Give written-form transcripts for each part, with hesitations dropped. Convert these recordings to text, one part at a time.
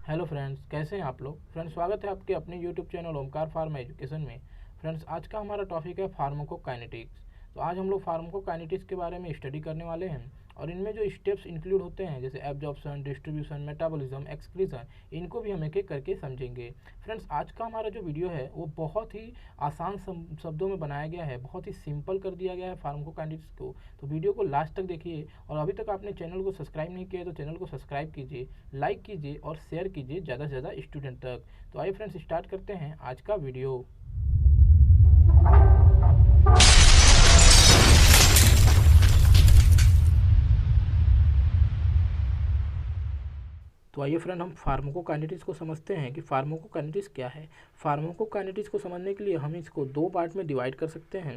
Hello friends, कैसे हैं आप लोग। फ्रेंड्स, स्वागत है आपके अपने YouTube channel Omkar pharma education में। फ्रेंड्स, आज का हमारा टॉपिक है फार्माकोकाइनेटिक्स। तो आज हम लोग फार्माकोकाइनेटिक्स के बारे में स्टडी करने वाले हैं और इनमें जो स्टेप्स इंक्लूड होते हैं जैसे एब्जॉर्प्शन, डिस्ट्रीब्यूशन, मेटाबॉलिज्म, एक्सक्रीशन, इनको भी हम एक एक करके समझेंगे। फ्रेंड्स, आज का हमारा जो वीडियो है वो बहुत ही आसान शब्दों में बनाया गया है, बहुत ही सिंपल कर दिया गया है फार्माकोकाइनेटिक्स को। तो वीडियो को लास्ट तक देखिए और अभी तक आपने चैनल को सब्सक्राइब नहीं किया है तो चैनल को सब्सक्राइब कीजिए, लाइक कीजिए और शेयर कीजिए ज़्यादा से ज़्यादा स्टूडेंट तक। तो आइए फ्रेंड्स, स्टार्ट करते हैं आज का वीडियो। तो आइए फ्रेंड, हम फार्माकोकाइनेटिक्स को समझते हैं कि फार्माकोकाइनेटिक्स क्या है। फार्माकोकाइनेटिक्स को समझने के लिए हम इसको दो पार्ट में डिवाइड कर सकते हैं।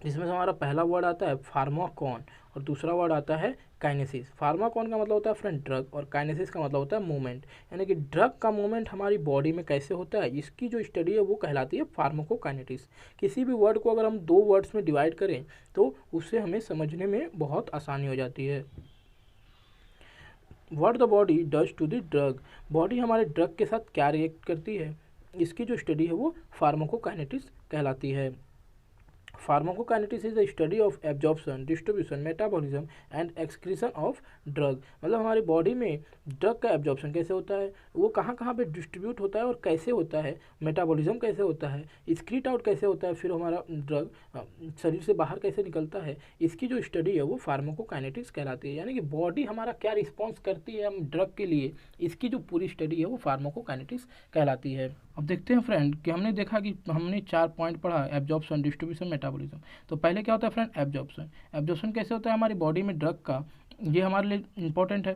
इसमें से हमारा पहला वर्ड आता है फार्माकॉन और दूसरा वर्ड आता है काइनेसिस। फार्माकॉन का मतलब होता है फ्रेंड ड्रग और काइनेसिस का मतलब होता है मूवमेंट, यानी कि ड्रग का मूवमेंट हमारी बॉडी में कैसे होता है, इसकी जो स्टडी है वो कहलाती है फार्माकोकाइनेटिक्स। किसी भी वर्ड को अगर हम दो वर्ड्स में डिवाइड करें तो उससे हमें समझने में बहुत आसानी हो जाती है। What the body does to the drug, body हमारे ड्रग के साथ क्या रिएक्ट करती है, इसकी जो स्टडी है वो फार्माकोकाइनेटिक्स कहलाती है। Pharmacokinetics is the study of absorption, distribution, metabolism and excretion of drug. मतलब हमारी बॉडी में ड्रग का एब्जॉर्प्शन कैसे होता है, वो कहाँ कहाँ पे डिस्ट्रीब्यूट होता है और कैसे होता है, मेटाबॉलिज्म कैसे होता है, एक्सक्रीट आउट कैसे होता है, फिर हमारा ड्रग शरीर से बाहर कैसे निकलता है, इसकी जो स्टडी है वो फार्माकोकाइनेटिक्स कहलाती है। यानी कि बॉडी हमारा क्या रिस्पॉन्स करती है हम ड्रग के लिए, इसकी जो पूरी स्टडी है वो फार्माकोकाइनेटिक्स कहलाती है। अब देखते हैं फ्रेंड कि हमने देखा कि हमने 4 पॉइंट पढ़ा, एब्जॉर्प्शन, डिस्ट्रीब्यूशन, मेटाबॉलिज्म। तो पहले क्या होता है फ्रेंड, एब्जॉर्प्शन। एब्जॉर्प्शन कैसे होता है हमारी बॉडी में ड्रग का, ये हमारे लिए इंपॉर्टेंट है।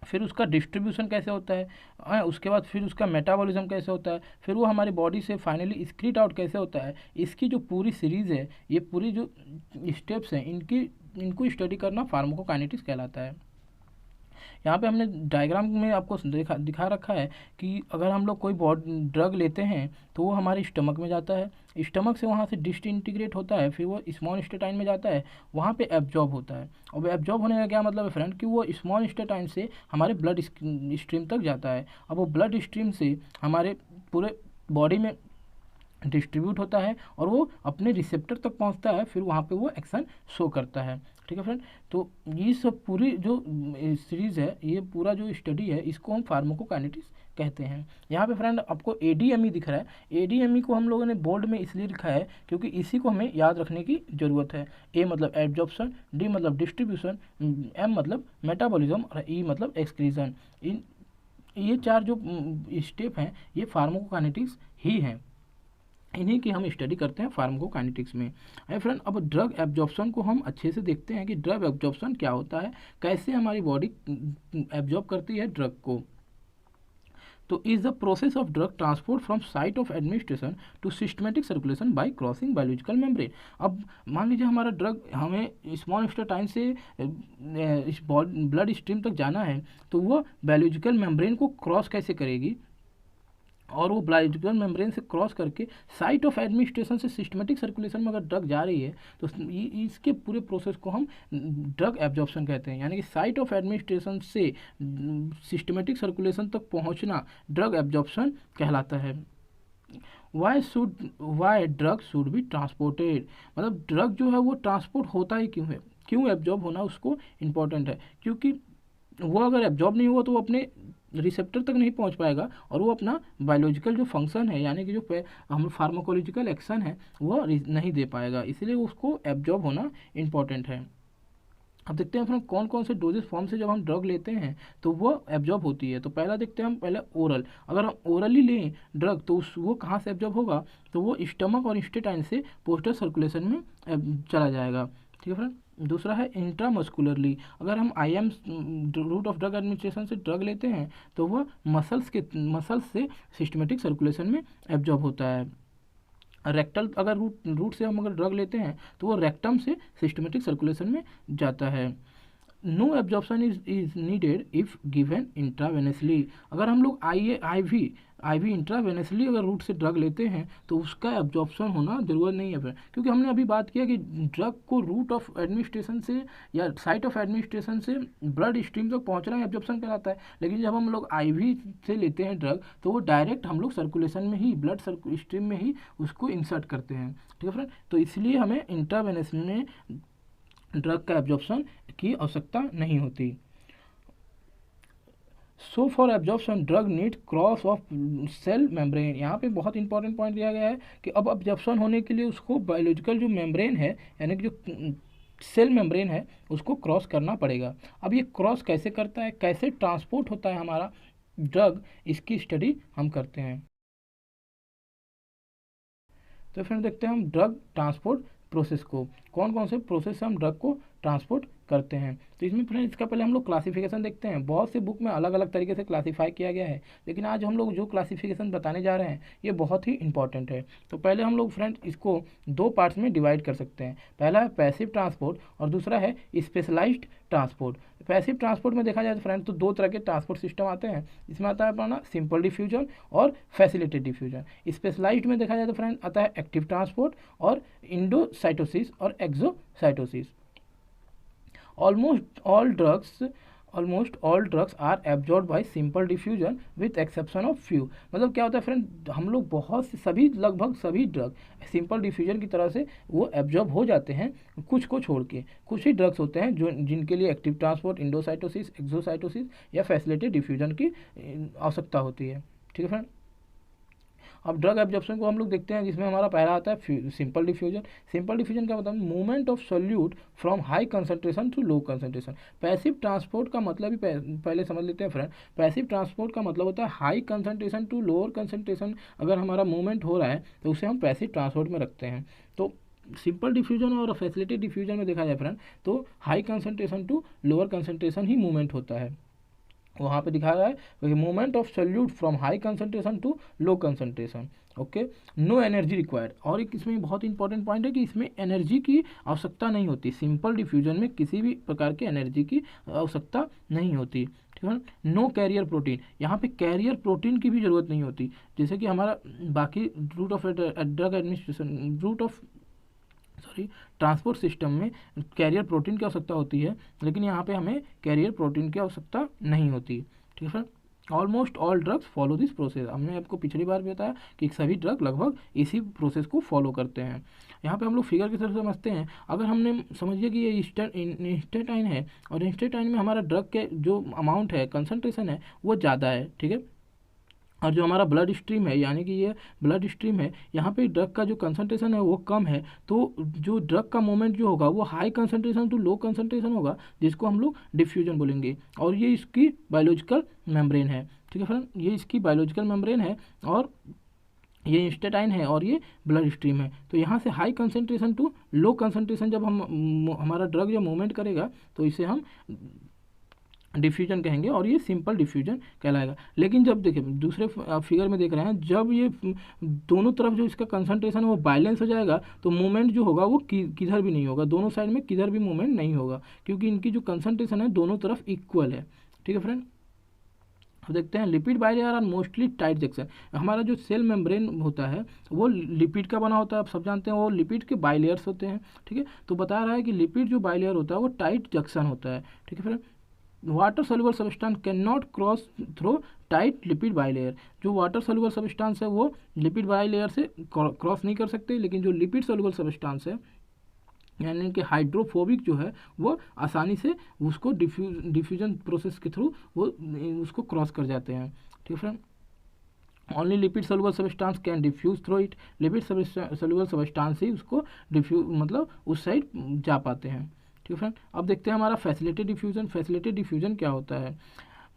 फिर उसका डिस्ट्रीब्यूशन कैसे होता है, उसके बाद फिर उसका मेटाबॉलिज्म कैसे होता है, फिर वो हमारी बॉडी से फाइनली एक्सक्रीट आउट कैसे होता है, इसकी जो पूरी सीरीज़ है, ये पूरी जो स्टेप्स हैं इनको स्टडी करना फार्माकोकाइनेटिक्स कहलाता है। यहाँ पे हमने डायग्राम में आपको दिखा रखा है कि अगर हम लोग कोई ड्रग लेते हैं तो वो हमारे स्टमक में जाता है, स्टमक से वहाँ से डिसइंटीग्रेट होता है, फिर वो स्मॉल इंटेस्टाइन में जाता है, वहाँ पे एब्जॉर्ब होता है। और एब्जॉर्ब होने का क्या मतलब है फ्रेंड कि वो स्मॉल इंटेस्टाइन से हमारे ब्लड स्ट्रीम तक जाता है। अब वो ब्लड स्ट्रीम से हमारे पूरे बॉडी में डिस्ट्रीब्यूट होता है और वो अपने रिसेप्टर तक पहुंचता है, फिर वहाँ पे वो एक्शन शो करता है। ठीक है फ्रेंड, तो ये सब पूरी जो सीरीज़ है, ये पूरा जो स्टडी है, इसको हम फार्माकोकाइनेटिक्स कहते हैं। यहाँ पे फ्रेंड आपको एडीएमई दिख रहा है। एडीएमई को हम लोगों ने बोल्ड में इसलिए लिखा है क्योंकि इसी को हमें याद रखने की ज़रूरत है। ए मतलब एब्जॉर्प्शन, डी मतलब डिस्ट्रीब्यूशन, एम मतलब मेटाबॉलिज्म और ई मतलब एक्सक्रीजन। इन ये चार जो स्टेप हैं ये फार्माकोकाइनेटिक्स ही हैं, इन्हीं की हम स्टडी करते हैं फार्माकोकाइनेटिक्स में। अरे फ्रेंड, अब ड्रग एब्जॉर्प्शन को हम अच्छे से देखते हैं कि ड्रग एब्जॉर्प्शन क्या होता है, कैसे हमारी बॉडी एब्जॉर्ब करती है ड्रग को। तो is the process of drug transport from site of administration to systematic circulation by crossing biological membrane. अब मान लीजिए हमारा ड्रग हमें स्मॉल इंटेस्टाइन से इस ब्लड स्ट्रीम तक जाना है, तो वह बायोलॉजिकल मेम्ब्रेन को क्रॉस कैसे करेगी, और वो बायोलॉजिकल मेम्ब्रेन से क्रॉस करके साइट ऑफ एडमिनिस्ट्रेशन से सिस्टमेटिक सर्कुलेशन में अगर ड्रग जा रही है तो इसके पूरे प्रोसेस को हम ड्रग एब्जॉर्प्शन कहते हैं। यानी कि साइट ऑफ एडमिनिस्ट्रेशन से सिस्टमेटिक सर्कुलेशन तक पहुंचना ड्रग एब्जॉर्प्शन कहलाता है। Why drug should be transported, मतलब ड्रग जो है वो ट्रांसपोर्ट होता ही क्यों है, क्यों एब्जॉर्ब होना उसको इम्पोर्टेंट है, क्योंकि वो अगर एब्जॉर्ब नहीं हुआ तो वो अपने रिसेप्टर तक नहीं पहुंच पाएगा और वो अपना बायोलॉजिकल जो फंक्शन है, यानी कि जो हम फार्माकोलॉजिकल एक्शन है, वो नहीं दे पाएगा, इसलिए उसको एब्जॉर्ब होना इम्पॉर्टेंट है। अब देखते हैं फ्रेंड कौन कौन से डोजेस फॉर्म से जब हम ड्रग लेते हैं तो वो एब्जॉर्ब होती है। तो पहला देखते हैं हम पहले ओरल, अगर हम ओरली लें ड्रग तो वो कहाँ से एब्जॉर्ब होगा, तो वो स्टमक और इंटेस्टाइन से पोस्टल सर्कुलेशन में चला जाएगा। ठीक है फ्रेंड, दूसरा है इंट्रामस्कुलरली, अगर हम IM route of drug administration से ड्रग लेते हैं तो वह मसल्स से सिस्टमेटिक सर्कुलेशन में एब्जॉर्ब होता है। रेक्टल अगर रूट से हम अगर ड्रग लेते हैं तो वो रेक्टम से सिस्टमेटिक सर्कुलेशन में जाता है। No absorption is needed if given intravenously. अगर हम लोग आईवी इंट्रावेनसली अगर रूट से ड्रग लेते हैं तो उसका एब्जॉर्प्शन होना जरूरत नहीं है फिर, क्योंकि हमने अभी बात किया कि ड्रग को रूट ऑफ एडमिनिस्ट्रेशन से या साइट ऑफ एडमिनिस्ट्रेशन से ब्लड स्ट्रीम तक पहुंचना एब्जॉर्प्शन कहलाता है। लेकिन जब हम लोग आईवी से लेते हैं ड्रग तो वो डायरेक्ट हम लोग सर्कुलेशन में ही, ब्लड स्ट्रीम में ही उसको इंसर्ट करते हैं, ठीक है फ्रेंड। तो इसलिए हमें इंट्रावेनस में ड्रग का एब्जॉर्प्शन की आवश्यकता नहीं होती। So for absorption drug need cross of cell membrane. यहाँ पे बहुत इंपॉर्टेंट पॉइंट दिया गया है कि अब एब्जॉर्प्शन होने के लिए उसको बायोलॉजिकल जो मेम्ब्रेन है, यानी कि जो सेल मेम्ब्रेन है, उसको क्रॉस करना पड़ेगा। अब ये क्रॉस कैसे करता है, कैसे ट्रांसपोर्ट होता है हमारा ड्रग, इसकी स्टडी हम करते हैं। तो फिर देखते हैं हम ड्रग ट्रांसपोर्ट प्रोसेस को, कौन कौन से प्रोसेस से हम ड्रग को ट्रांसपोर्ट करते हैं। तो इसमें फ्रेंड इसका पहले हम लोग क्लासिफिकेशन देखते हैं। बहुत से बुक में अलग अलग तरीके से क्लासीफाई किया गया है, लेकिन आज हम लोग जो क्लासिफिकेशन बताने जा रहे हैं ये बहुत ही इंपॉर्टेंट है। तो पहले हम लोग फ्रेंड इसको दो पार्ट्स में डिवाइड कर सकते हैं। पहला है पैसिव ट्रांसपोर्ट और दूसरा है स्पेशलाइज्ड ट्रांसपोर्ट। पैसिव ट्रांसपोर्ट में देखा जाए तो फ्रेंड तो दो तरह के ट्रांसपोर्ट सिस्टम आते हैं। इसमें आता है अपना सिंपल डिफ्यूजन और फैसिलिटेड डिफ्यूजन। स्पेशलाइज्ड में देखा जाए तो फ्रेंड आता है एक्टिव ट्रांसपोर्ट और इंडोसाइटोसिस और exocytosis. Almost all drugs are absorbed by simple diffusion with exception of few। मतलब क्या होता है फ्रेंड, हम लोग बहुत से सभी, लगभग सभी ड्रग सिंपल डिफ्यूजन की तरह से वो एब्जॉर्ब हो जाते हैं, कुछ को छोड़ के। कुछ ही ड्रग्स होते हैं जो जिनके लिए एक्टिव ट्रांसपोर्ट, इंडोसाइटोसिस, एक्सोसाइटोसिस या फैसिलिटेड डिफ्यूजन की आवश्यकता होती है, ठीक है फ्रेंड। अब ड्रग एब्जॉर्प्शन को हम लोग देखते हैं, जिसमें हमारा पहला आता है सिंपल डिफ्यूजन। सिंपल डिफ्यूजन का मतलब movement of solute from high concentration to low concentration. Passive transport का मतलब ही पहले समझ लेते हैं फ्रेंड। पैसिव ट्रांसपोर्ट का मतलब होता है high concentration to lower concentration. अगर हमारा मूवमेंट हो रहा है तो उसे हम पैसिव ट्रांसपोर्ट में रखते हैं। तो सिंपल डिफ्यूजन और फैसिलिटेड डिफ्यूजन में देखा जाए फ्रेंड तो high concentration to lower concentration ही मूवमेंट होता है। वहाँ पे दिखा रहा है movement of solute from high concentration to low concentration. Okay, no energy required. और एक इसमें बहुत इंपॉर्टेंट पॉइंट है कि इसमें एनर्जी की आवश्यकता नहीं होती। सिंपल डिफ्यूजन में किसी भी प्रकार की एनर्जी की आवश्यकता नहीं होती, ठीक है। नो कैरियर प्रोटीन, यहाँ पे कैरियर प्रोटीन की भी ज़रूरत नहीं होती। जैसे कि हमारा बाकी route of drug administration, transport system में कैरियर प्रोटीन की आवश्यकता होती है, लेकिन यहाँ पे हमें कैरियर प्रोटीन की आवश्यकता नहीं होती, ठीक है। Almost all drugs follow this process. हमने आपको पिछली बार भी बताया कि सभी ड्रग लगभग इसी प्रोसेस को फॉलो करते हैं। यहाँ पे हम लोग फिगर की तरफ समझते हैं। अगर हमने समझिए कि ये इंस्टेटाइन है और इंस्टेटाइन में हमारा ड्रग के जो अमाउंट है, कंसनट्रेशन है, वो ज़्यादा है, ठीक है। और जो हमारा ब्लड स्ट्रीम है, यानी कि ये ब्लड स्ट्रीम है, यहाँ पे ड्रग का जो कंसंट्रेशन है वो कम है, तो जो ड्रग का मूवमेंट जो होगा वो high concentration to low concentration होगा, जिसको हम लोग डिफ्यूजन बोलेंगे। और ये इसकी बायोलॉजिकल मेम्ब्रेन है, ठीक है फ्रेंड, ये इसकी बायोलॉजिकल मेम्ब्रेन है और ये इंस्टेटाइन है और ये ब्लड स्ट्रीम है। तो यहाँ से high concentration to low concentration जब हमारा ड्रग जब मूवमेंट करेगा तो इसे हम डिफ्यूजन कहेंगे और ये सिंपल डिफ्यूजन कहलाएगा। लेकिन जब देखिए दूसरे फिगर में देख रहे हैं, जब ये दोनों तरफ जो इसका कंसंट्रेशन है वो बैलेंस हो जाएगा तो मूवमेंट जो होगा वो किधर भी नहीं होगा, दोनों साइड में किधर भी मूवमेंट नहीं होगा, क्योंकि इनकी जो कंसंट्रेशन है दोनों तरफ इक्वल है, ठीक है फ्रेंड। अब देखते हैं lipid bilayer are mostly tight junction. हमारा जो सेल मेम्ब्रेन होता है वो लिपिड का बना होता है, आप सब जानते हैं, वो लिपिड के बाइलेयर्स होते हैं, ठीक है। तो बता रहा है कि लिपिड जो बाइलेयर होता है वो टाइट जंक्शन होता है, ठीक है friend. Water soluble substance can not cross through tight lipid bilayer. जो वाटर सोल्यूबल सब्सटेंस है वो लिपिड बाइलेयर से क्रॉस नहीं कर सकते, लेकिन जो लिपिड सोल्यूबल सब्सटेंस है यानी कि हाइड्रोफोबिक जो है वो आसानी से उसको डिफ्यूजन प्रोसेस के थ्रू वो उसको क्रॉस कर जाते हैं, ठीक है friend. Only lipid soluble substance can diffuse through it. Lipid soluble substance ही उसको डिफ्यूज मतलब उस साइड जा पाते हैं, ठीक है फ्रेंड। अब देखते हैं हमारा फैसिलिटेड डिफ्यूजन। फैसिलिटेड डिफ्यूजन क्या होता है?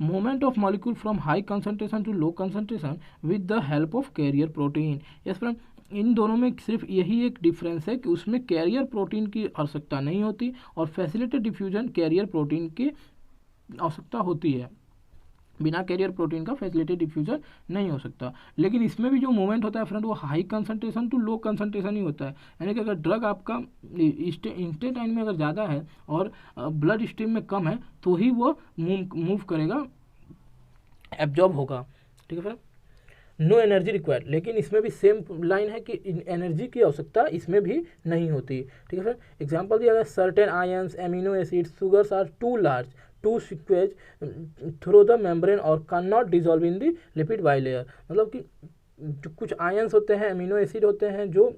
Movement of molecule from high concentration to low concentration with the help of carrier protein. Yes friend, इन दोनों में सिर्फ यही एक डिफरेंस है कि उसमें कैरियर प्रोटीन की आवश्यकता नहीं होती और फैसिलिटेड डिफ्यूजन कैरियर प्रोटीन की आवश्यकता होती है। बिना कैरियर प्रोटीन का फैसिलिटेटेड डिफ्यूजन नहीं हो सकता। लेकिन इसमें भी जो मूवमेंट होता है फ्रेंड वो high concentration to low concentration ही होता है, यानी कि अगर ड्रग आपका इंस्टेंटाइन में अगर ज़्यादा है और ब्लड स्ट्रीम में कम है तो ही वो मूव करेगा, एब्जॉर्ब होगा। ठीक है फ्रेंड, नो एनर्जी रिक्वायर्ड, लेकिन इसमें भी सेम लाइन है कि एनर्जी की आवश्यकता इसमें भी नहीं होती। ठीक है फ्रेंड, एग्जांपल दिया गया, certain ions, amino acid, sugars are too large to squeeze through the membrane और can not dissolve in the lipid bilayer. मतलब कि जो कुछ आयंस होते हैं, एमिनो एसिड होते हैं जो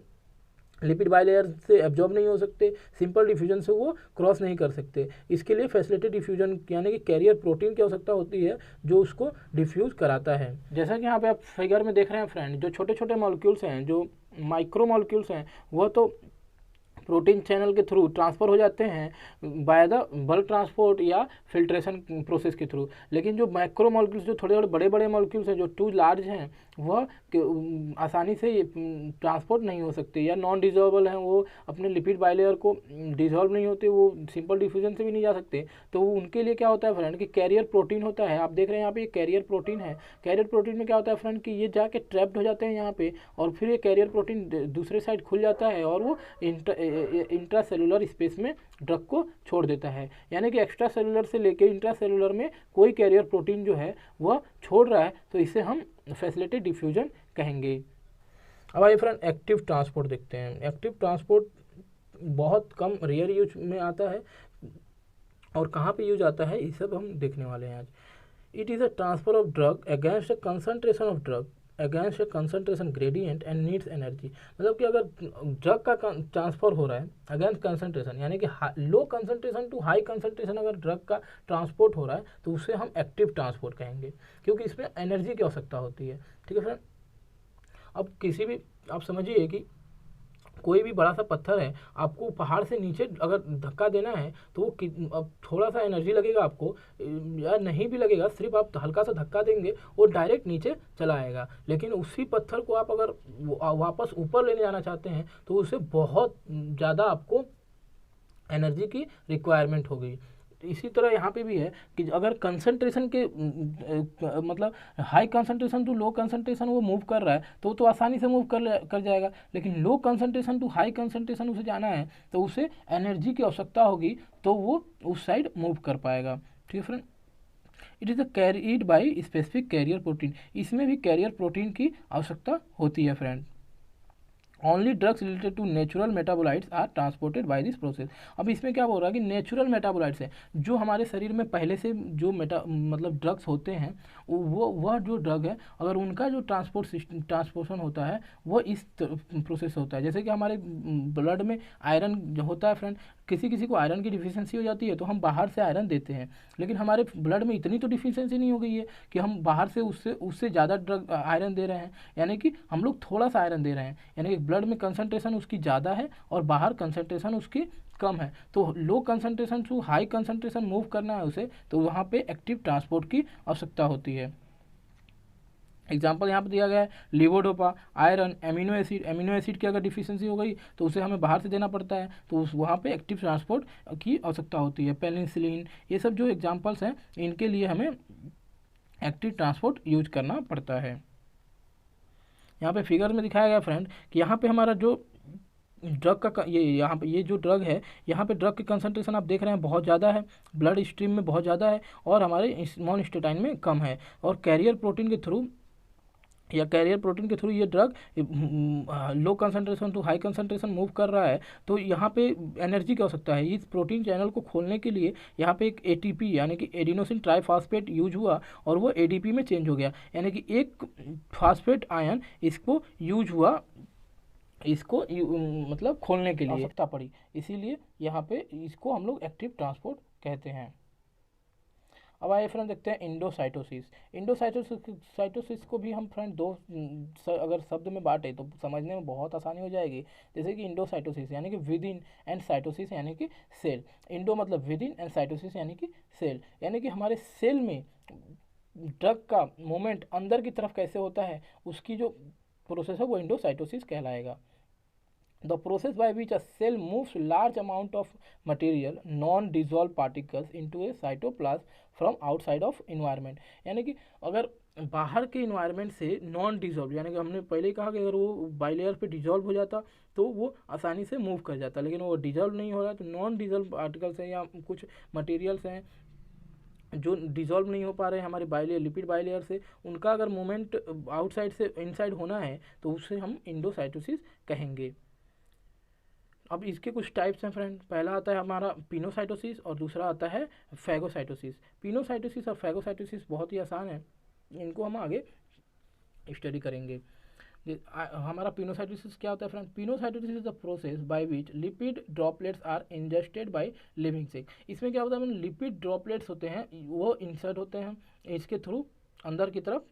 लिपिड बाइलेयर से एब्जॉर्ब नहीं हो सकते, सिंपल डिफ्यूजन से वो क्रॉस नहीं कर सकते। इसके लिए फैसिलिटेटेड डिफ्यूजन यानी कि कैरियर प्रोटीन की आवश्यकता होती है जो उसको डिफ्यूज कराता है। जैसा कि यहाँ पे आप फिगर में देख रहे हैं फ्रेंड, जो छोटे छोटे मॉलिक्यूल्स हैं, जो माइक्रो मॉलिक्यूल्स हैं, वह तो प्रोटीन चैनल के थ्रू ट्रांसफ़र हो जाते हैं बाय द बल्क ट्रांसपोर्ट या फिल्ट्रेशन प्रोसेस के थ्रू। लेकिन जो माइक्रो मॉलिक्यूल्स, जो थोड़े थोड़े बड़े बड़े मॉलिक्यूल्स हैं, जो टू लार्ज हैं, वह आसानी से ट्रांसपोर्ट नहीं हो सकते या नॉन डिजॉल्वेबल हैं, वो अपने लिपिड बाइलेयर को डिजॉल्व नहीं होते, वो सिंपल डिफ्यूजन से भी नहीं जा सकते। तो उनके लिए क्या होता है फ्रेंड कि कैरियर प्रोटीन होता है। आप देख रहे हैं यहाँ पे ये कैरियर प्रोटीन है। कैरियर प्रोटीन में क्या होता है फ्रेंड कि ये जाके ट्रैप्ड हो जाते हैं यहाँ पे, और फिर ये कैरियर प्रोटीन दूसरे साइड खुल जाता है और वो इंट्रा सेलुलर स्पेस में ड्रग को छोड़ देता है। यानी कि एक्स्ट्रा सेलुलर से लेके इंट्रा सेलुलर में कोई कैरियर प्रोटीन जो है वह छोड़ रहा है, तो इसे हम फैसिलिटेटेड डिफ्यूजन कहेंगे। अब आइए फ्रेंड एक्टिव ट्रांसपोर्ट देखते हैं। एक्टिव ट्रांसपोर्ट बहुत कम रेयर यूज में आता है और कहाँ पे यूज आता है ये सब हम देखने वाले हैं आज। It is a transfer of drug against a concentration of drug against A concentration gradient and needs energy. मतलब कि अगर ड्रग का ट्रांसफर हो रहा है अगेंस्ट कंसंट्रेशन, यानी कि low concentration to high concentration अगर ड्रग का ट्रांसपोर्ट हो रहा है तो उसे हम एक्टिव ट्रांसपोर्ट कहेंगे, क्योंकि इसमें एनर्जी की आवश्यकता होती है। ठीक है फ्रेंड, अब किसी भी, आप समझिए कि कोई भी बड़ा सा पत्थर है, आपको पहाड़ से नीचे अगर धक्का देना है तो वो अब थोड़ा सा एनर्जी लगेगा आपको, या नहीं भी लगेगा, सिर्फ आप हल्का सा धक्का देंगे वो डायरेक्ट नीचे चला आएगा। लेकिन उसी पत्थर को आप अगर वापस ऊपर लेने जाना चाहते हैं तो उसे बहुत ज़्यादा आपको एनर्जी की रिक्वायरमेंट होगी। इसी तरह यहाँ पे भी है कि अगर कंसंट्रेशन के मतलब high concentration to low concentration वो मूव कर रहा है तो आसानी से मूव कर जाएगा। लेकिन low concentration to high concentration उसे जाना है तो उसे एनर्जी की आवश्यकता होगी, तो वो उस साइड मूव कर पाएगा। ठीक है friend, it is a carried by specific carrier protein. इसमें भी कैरियर प्रोटीन की आवश्यकता होती है friend. Only drugs related to natural metabolites are transported by this process. अब इसमें क्या बोल रहा है कि नेचुरल मेटाबोलाइट्स है, जो हमारे शरीर में पहले से जो मतलब ड्रग्स होते हैं, वह जो ड्रग है अगर उनका जो ट्रांसपोर्शन होता है वो इस प्रोसेस होता है। जैसे कि हमारे ब्लड में आयरन होता है फ्रेंड, किसी किसी को आयरन की डिफिशियंसी हो जाती है तो हम बाहर से आयरन देते हैं, लेकिन हमारे ब्लड में इतनी तो डिफिशियंसी नहीं हो गई है कि हम बाहर से उससे ज़्यादा ड्रग आयरन दे रहे हैं, यानी कि हम लोग थोड़ा सा आयरन दे रहे हैं, यानी कि ब्लड में कंसंट्रेशन उसकी ज़्यादा है और बाहर कंसंट्रेशन उसकी कम है। तो low concentration to high concentration move करना है उसे, तो वहाँ पे एक्टिव ट्रांसपोर्ट की आवश्यकता होती है। एग्जाम्पल यहाँ पर दिया गया है लिवोडोपा, आयरन, एमिनो एसिड की अगर डिफिशियंसी हो गई तो उसे हमें बाहर से देना पड़ता है, तो वहाँ पे एक्टिव ट्रांसपोर्ट की आवश्यकता होती है। पेनिसिलिन, ये सब जो एग्जाम्पल्स हैं इनके लिए हमें एक्टिव ट्रांसपोर्ट यूज करना पड़ता है। यहाँ पे फिगर में दिखाया गया फ्रेंड कि यहाँ पे हमारा जो ड्रग का यहाँ पे ये जो ड्रग है, यहाँ पे ड्रग की कंसंट्रेशन आप देख रहे हैं बहुत ज़्यादा है, ब्लड स्ट्रीम में बहुत ज़्यादा है और हमारे स्मॉल इंटेस्टाइन में कम है, और कैरियर प्रोटीन के थ्रू ये drug low concentration to high concentration move कर रहा है। तो यहाँ पे एनर्जी की आवश्यकता है। इस प्रोटीन चैनल को खोलने के लिए यहाँ पे एक एटीपी यानी कि एडिनोसिन ट्राइफॉस्फेट यूज हुआ और वो एडीपी में चेंज हो गया, यानी कि एक फास्फेट आयन इसको यूज हुआ, इसको मतलब खोलने के लिए आवश्यकता पड़ी, इसीलिए यहाँ पे इसको हम लोग एक्टिव ट्रांसपोर्ट कहते हैं। अब आइए फ्रेंड देखते हैं इंडोसाइटोसिस। इंडोसाइटोसिस को भी हम फ्रेंड दो अगर शब्द में बांटे तो समझने में बहुत आसानी हो जाएगी। जैसे कि इंडोसाइटोसिस यानी कि विद इन, एंड साइटोसिस यानी कि सेल। इंडो मतलब विद इन एंड साइटोसिस यानी कि सेल, यानी कि हमारे सेल में ड्रग का मूवमेंट अंदर की तरफ कैसे होता है उसकी जो प्रोसेस है वो इंडोसाइटोसिस कहलाएगा। The process by which a cell moves large amount of material non-dissolved particles into a cytoplasm from outside of environment। यानी कि अगर बाहर के इन्वायरमेंट से नॉन डिजॉल्व, यानी कि हमने पहले ही कहा कि अगर वो बाइलेयर पे डिजॉल्व हो जाता तो वो आसानी से मूव कर जाता, लेकिन वो डिजॉल्व नहीं हो रहा, तो नॉन डिजॉल्व पार्टिकल्स हैं या कुछ मटेरियल्स हैं जो डिजॉल्व नहीं हो पा रहे हैं हमारे बाइलेयर लिपिड बाइलेयर से, उनका अगर मूवमेंट आउटसाइड से इनसाइड होना है तो उससे हम इंडोसाइटोसिस कहेंगे। अब इसके कुछ टाइप्स हैं फ्रेंड। पहला आता है हमारा पिनोसाइटोसिस और दूसरा आता है फैगोसाइटोसिस। पिनोसाइटोसिस और फैगोसाइटोसिस बहुत ही आसान है, इनको हम आगे स्टडी करेंगे। हमारा पिनोसाइटोसिस क्या होता है friend? Pinocytosis is the process by which lipid droplets are ingested by living cell. इसमें क्या होता है, लिपिड ड्रॉपलेट्स होते हैं वो इंसर्ट होते हैं इसके थ्रू अंदर की तरफ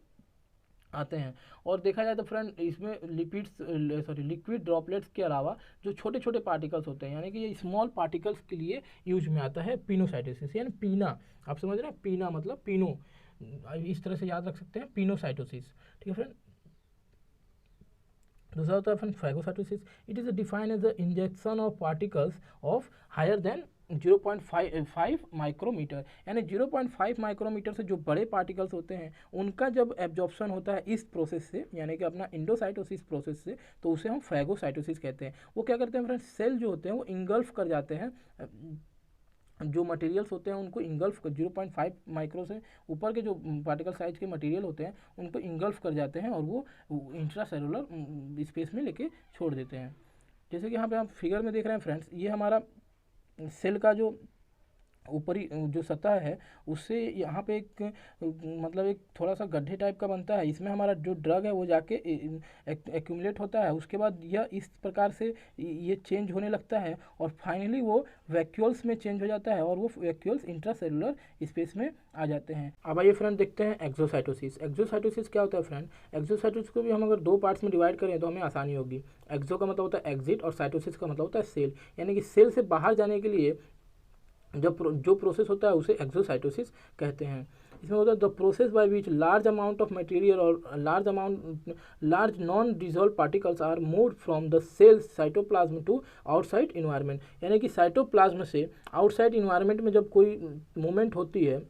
आते हैं। और देखा जाए तो फ्रेंड इसमें लिक्विड ड्रॉपलेट्स के अलावा जो छोटे छोटे पार्टिकल्स होते हैं, यानी कि ये स्मॉल पार्टिकल्स के लिए यूज में आता है पिनोसाइटोसिस, यानी पीना। आप समझ रहे हैं, पीना मतलब पिनो, इस तरह से याद रख सकते हैं पिनोसाइटोसिस। ठीक है फ्रेंड। दूसरा होता है friend phagocytosis. It is defined as the injection of particles of higher than 0.5 micrometer, यानी 0.5 माइक्रोमीटर से जो बड़े पार्टिकल्स होते हैं उनका जब एब्जॉर्प्शन होता है इस प्रोसेस से, यानी कि अपना इंडोसाइटोसिस प्रोसेस से, तो उसे हम फैगोसाइटोसिस कहते हैं। वो क्या करते हैं फ्रेंड, सेल जो होते हैं वो इंगल्फ कर जाते हैं, जो मटेरियल्स होते हैं उनको इंगल्फ कर 0.5 माइक्रो से ऊपर के जो पार्टिकल साइज के मटेरियल होते हैं उनको इंगल्फ कर जाते हैं और वो इंट्रा सेलुलर स्पेस में लेके छोड़ देते हैं। जैसे कि यहाँ पे आप फिगर में देख रहे हैं फ्रेंड्स, ये हमारा सेल का जो ऊपरी जो सतह है उससे यहाँ पे एक मतलब एक थोड़ा सा गड्ढे टाइप का बनता है, इसमें हमारा जो ड्रग है वो जाके एक्यूमुलेट होता है। उसके बाद यह इस प्रकार से ये चेंज होने लगता है और फाइनली वो वैक्यूल्स में चेंज हो जाता है और वो वैक्यूल्स इंट्रासेलुलर स्पेस में आ जाते हैं। अब आइए फ्रेंड देखते हैं एक्सोसाइटोसिस। एक्सोसाइटोसिस क्या होता है फ्रेंड? एक्सोसाइटोसिस को भी हम अगर दो पार्ट्स में डिवाइड करें तो हमें आसानी होगी। एक्सो का मतलब होता है एग्जिट और साइटोसिस का मतलब होता है सेल, यानी कि सेल से बाहर जाने के लिए जब जो प्रोसेस होता है उसे एक्सोसाइटोसिस कहते हैं। इसमें होता है the process by which large amount of material और large non dissolve particles are moved from the cell cytoplasm to outside environment, यानी कि साइटोप्लाज्म से आउटसाइड इन्वायरमेंट में जब कोई मूवमेंट होती है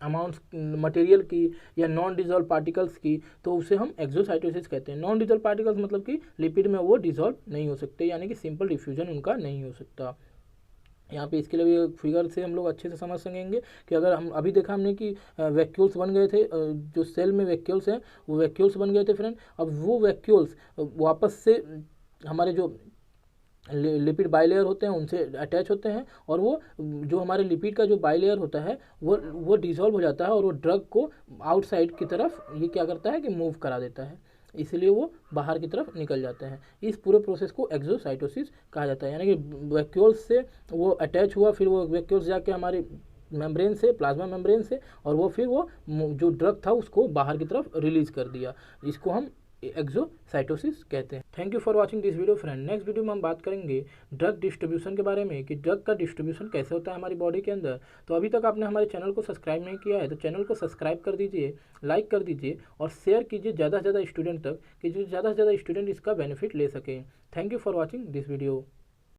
अमाउंट्स मटेरियल की या नॉन डिजॉल्व पार्टिकल्स की, तो उसे हम एक्सोसाइटोसिस कहते हैं। नॉन डिजॉल्व पार्टिकल्स मतलब कि लिपिड में वो डिजॉल्व नहीं हो सकते, यानी कि सिंपल डिफ्यूजन उनका नहीं हो सकता। यहाँ पे इसके लिए भी फिगर से हम लोग अच्छे से समझ सकेंगे कि अगर हम अभी देखा हमने कि वैक्यूल्स बन गए थे, जो सेल में वैक्यूल्स हैं वो वैक्यूल्स बन गए थे फ्रेंड। अब वो वैक्यूल्स वापस से हमारे जो लिपिड बाइलेयर होते हैं उनसे अटैच होते हैं और वो जो हमारे लिपिड का जो बाइलेयर होता है वो डिसॉल्व हो जाता है और वो ड्रग को आउटसाइड की तरफ ये क्या करता है कि मूव करा देता है, इसलिए वो बाहर की तरफ निकल जाते हैं। इस पूरे प्रोसेस को एक्सोसाइटोसिस कहा जाता है, यानी कि वैक्यूल्स से वो अटैच हुआ, फिर वो वैक्यूल्स जाके हमारे मेम्ब्रेन से, प्लाज्मा मेम्ब्रेन से, और वो फिर वो जो ड्रग था उसको बाहर की तरफ रिलीज कर दिया, इसको हम एक्सोसाइटोसिस कहते हैं। Thank you for watching this video friend. Next video में हम बात करेंगे ड्रग डिस्ट्रीब्यूशन के बारे में, कि ड्रग का डिस्ट्रीब्यूशन कैसे होता है हमारी बॉडी के अंदर। तो अभी तक आपने हमारे चैनल को सब्सक्राइब नहीं किया है तो चैनल को सब्सक्राइब कर दीजिए, लाइक कर दीजिए और शेयर कीजिए ज़्यादा से ज़्यादा स्टूडेंट तक, कि जो ज़्यादा से ज़्यादा स्टूडेंट इसका बेनिफिट ले सकें। Thank you for watching this video.